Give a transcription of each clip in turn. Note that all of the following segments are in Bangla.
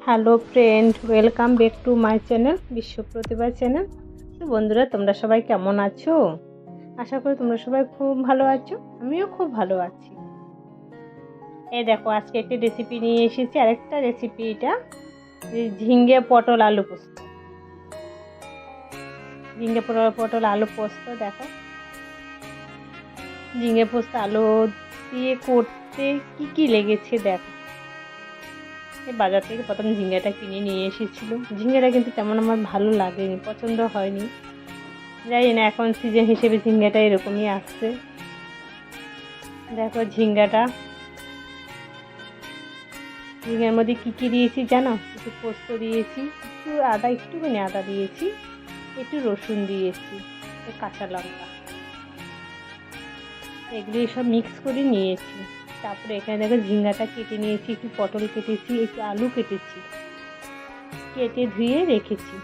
Hello friend, welcome back to my channel বিশ্ব প্রতিভা চ্যানেল। তো বন্ধুরা, তোমরা সবাই কেমন আছো? আশা করি তোমরা সবাই খুব ভালো আছো, আমিও খুব ভালো আছি। এই দেখো, আজকে একটি রেসিপি নিয়ে এসেছি। আরেকটা রেসিপি, এটা ঝিঙ্গে পটল আলু পোস্ত। ঝিঙ্গে পটল আলু পোস্ত। দেখো, ঝিঙ্গে পোস্ত আলু দিয়ে করতে কি কি লেগেছে দেখো। বাজার থেকে প্রথম ঝিঙ্গাটা কিনে নিয়ে এসেছিলো। ঝিঙ্গাটা কিন্তু তেমন আমার ভালো লাগেনি, পছন্দ হয়নি। জানি না, এখন সিজন হিসেবে ঝিঙ্গাটা এরকমই আসছে। দেখো ঝিঙ্গার মধ্যে কি কি দিয়েছি জানো? একটু পোস্ত দিয়েছি, একটুখানি আদা দিয়েছি, একটু রসুন দিয়েছি, কাঁচা লঙ্কা, এগুলি সব মিক্স করে নিয়েছি। তারপরে এখানে দেখো ঝিঙ্গাটা কেটে নিয়েছি, একটু পটল কেটেছি, একটু আলু কেটেছি, কেটে ধুয়ে রেখেছি।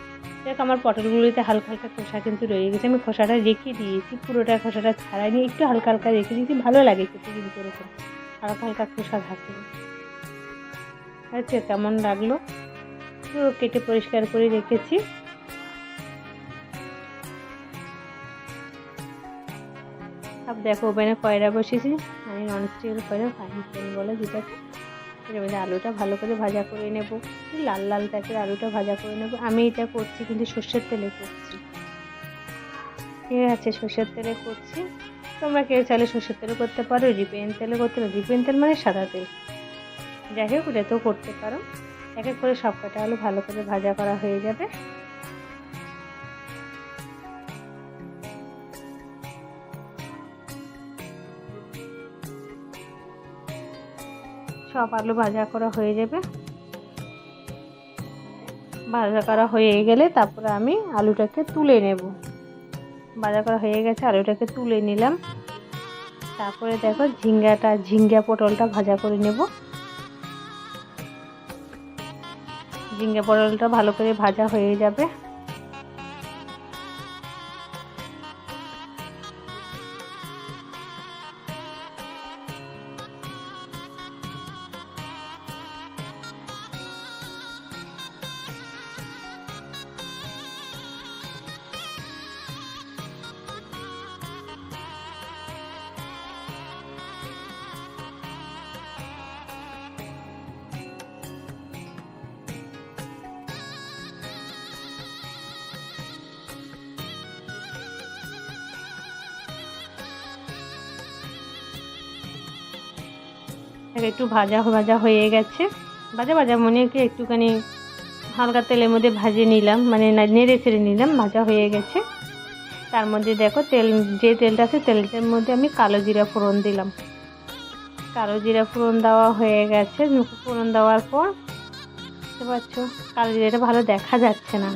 দেখ, আমার পটলগুলিতে হালকা হালকা খোসা কিন্তু রয়ে গেছে, আমি খোসাটা রেখে দিয়েছি, পুরোটা খোসাটা ছাড়াইনি, একটু হালকা হালকা রেখে দিয়েছি। ভালো লাগে খেতে কিন্তু এরকম হালকা হালকা খোসা থাকে। আচ্ছা, কেমন লাগলো? পুরো কেটে পরিষ্কার করে রেখেছি। সব দেখো, ওভেনে কয়রা বসেছি, আমি ননস্টিকের কয়রা, ফ্রাইং প্যান বলে যেটাকে। এর মধ্যে আলুটা ভালো করে ভাজা করে নেব, লাল লাল টাইপের আলুটা ভাজা করে নেব। আমি এটা করছি কিন্তু সর্ষের তেলে করছি, ঠিক আছে? সর্ষের তেলে করছি। তোমরা কেউ চাইলে সর্ষের তেলে করতে পারো, রিফাইন তেলে করতে পারো। রিফাইন তেল মানে সাদা তেল, যাই হোক ওটাতেও করতে পারো। এক এক করে সব কটা আলু ভালো করে ভাজা করা হয়ে যাবে। সব আলু ভাজা করা হয়ে যাবে। ভাজা করা হয়ে গেলে তারপরে আমি আলুটাকে তুলে নেব। ভাজা করা হয়ে গেছে, আলুটাকে তুলে নিলাম। তারপরে দেখো ঝিঙ্গা পটলটা ভাজা করে নেব। ঝিঙ্গা পটলটা ভালো করে ভাজা হয়ে যাবে। একটু ভাজা ভাজা হয়ে গেছে, ভাজা মনে কি একটুখানি হালকা তেলের মধ্যে ভাজে নিলাম, মানে নেড়ে ছেড়ে নিলাম, ভাজা হয়ে গেছে। তার মধ্যে দেখো যে তেলটা আছে, তেলটার মধ্যে আমি কালো জিরা ফোড়ন দিলাম। কালো জিরা ফোড়ন দেওয়া হয়ে গেছে। ফোড়ন দেওয়ার পর বুঝতে পারছো, কালো জিরাটা ভালো দেখা যাচ্ছে না,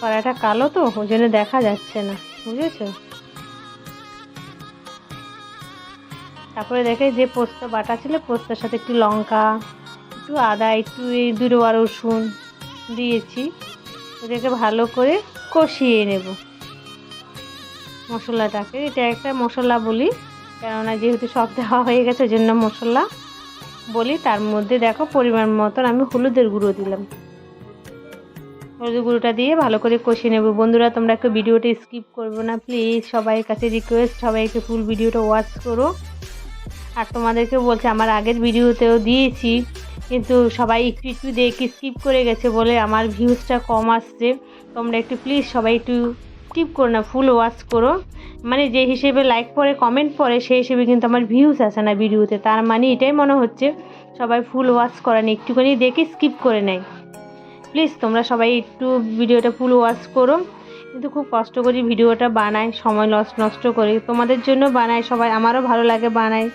কড়াইটা কালো তো ওই জন্য দেখা যাচ্ছে না, বুঝেছো? তারপরে দেখে যে পোস্ত বাটা ছিল, পোস্তের সাথে একটু লঙ্কা, একটু আদা, একটু এই দুটো রসুন দিয়েছি। এটাকে ভালো করে কষিয়ে নেব মশলাটাকে। এটা একটা মশলা বলি, কেননা যেহেতু সব দেওয়া হয়ে গেছে ওই জন্য মশলা বলি। তার মধ্যে দেখো পরিমাণ মতন আমি হলুদের গুঁড়ো দিলাম। হলুদের গুঁড়োটা দিয়ে ভালো করে কষিয়ে নেব। বন্ধুরা, তোমরা একটু ভিডিওটা স্কিপ করবো না প্লিজ, সবাই কাছে রিকোয়েস্ট, সবাইকে ফুল ভিডিওটা ওয়াচ করো। আর তোমাদেরকে বলছি, আমার আগের ভিডিওতেও দিয়েছি কিন্তু সবাই একটু একটু দেখে স্কিপ করে গেছে বলে আমার ভিউজটা কম আসছে। তোমরা একটু প্লিজ সবাই একটু স্কিপ করো না, ফুল ওয়াচ করো। মানে যে হিসেবে লাইক পড়ে, কমেন্ট পড়ে, সেই হিসেবে কিন্তু আমার ভিউজ আসে না ভিডিওতে। তার মানে এটাই মনে হচ্ছে সবাই ফুল ওয়াচ করে না, একটুখানি দেখে স্কিপ করে নেয়। প্লিজ তোমরা সবাই একটু ভিডিওটা ফুল ওয়াচ করো। কিন্তু খুব কষ্ট করি ভিডিওটা বানাই, সময় নষ্ট করে তোমাদের জন্য বানাই, সবাই আমারও ভালো লাগে বানাই।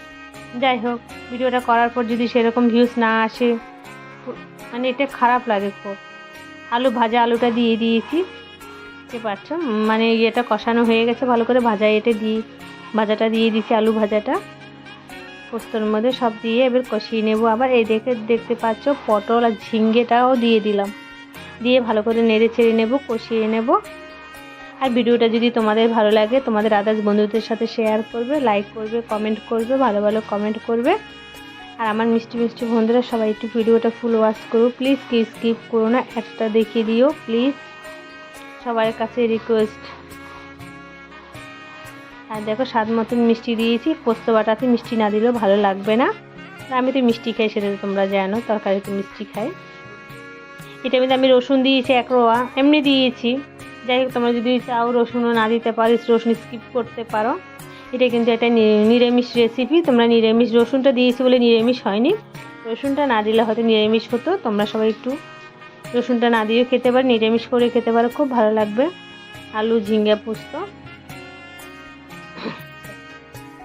যাই হোক, ভিডিওটা করার পর যদি সেরকম ভিউজ না আসে, মানে এটা খারাপ লাগে খুব। আলুটা দিয়ে দিয়েছি, বুঝতে পারছো? মানে এটা কষানো হয়ে গেছে ভালো করে, ভাজাটা দিয়ে দিয়েছি, আলু ভাজাটা পোস্তর মধ্যে সব দিয়ে এবার কষিয়ে নেব। আবার এই দেখতে পাচ্ছ পটল আর ঝিঙ্গেটাও দিয়ে দিলাম, দিয়ে ভালো করে নেড়ে ছেড়ে নেব, কষিয়ে নেব। আর ভিডিওটা যদি তোমাদের ভালো লাগে, তোমাদের আদার্স বন্ধুদের সাথে শেয়ার করবে, লাইক করবে, কমেন্ট করবে, ভালো ভালো কমেন্ট করবে। আর আমার মিষ্টি মিষ্টি বন্ধুরা সবাই একটু ভিডিওটা ফুল ওয়াচ করো প্লিজ, স্কিপ করো না, একটা দেখিয়ে দিও প্লিজ, সবার কাছে রিকোয়েস্ট। আর দেখো স্বাদ মতন মিষ্টি দিয়েছি, পোস্ত বাটাতে মিষ্টি না দিলেও ভালো লাগবে না। আমি তো মিষ্টি খাই, সেটা তো তোমরা জানো, তরকারিতে মিষ্টি খাই। এটার মধ্যে আমি রসুন দিয়েছি 1 রোয়া, এমনি দিয়েছি। যাই হোক তোমরা যদি চাও রসুনও না দিতে পারো, রসুন স্কিপ করতে পারো। এটা কিন্তু একটা নিরামিষ রেসিপি, তোমরা নিরামিষ, রসুনটা দিয়েছি বলে নিরামিষ হয়নি, রসুনটা না দিলে হয়তো নিরামিষ হতো। তোমরা সবাই একটু রসুনটা না দিয়েও খেতে পারো, নিরামিষ করে খেতে পারো, খুব ভালো লাগবে। আলু ঝিঙ্গা পোস্ত।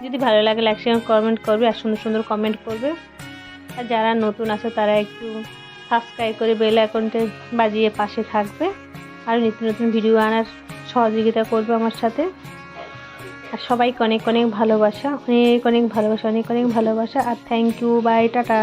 যদি ভালো লাগে লাইক শেয়ার কমেন্ট করবে, আর সুন্দর সুন্দর কমেন্ট করবে। আর যারা নতুন আছে তারা একটু সাবস্ক্রাইব করে বেল আইকনটা বাজিয়ে পাশে থাকবে, আর নিত্য নতুন ভিডিও আনার সহযোগিতা করবে আমার সাথে। আর সবাইকে অনেক অনেক ভালোবাসা, অনেক অনেক ভালোবাসা, অনেক অনেক ভালোবাসা। আর থ্যাংক ইউ, বাই, টাটা।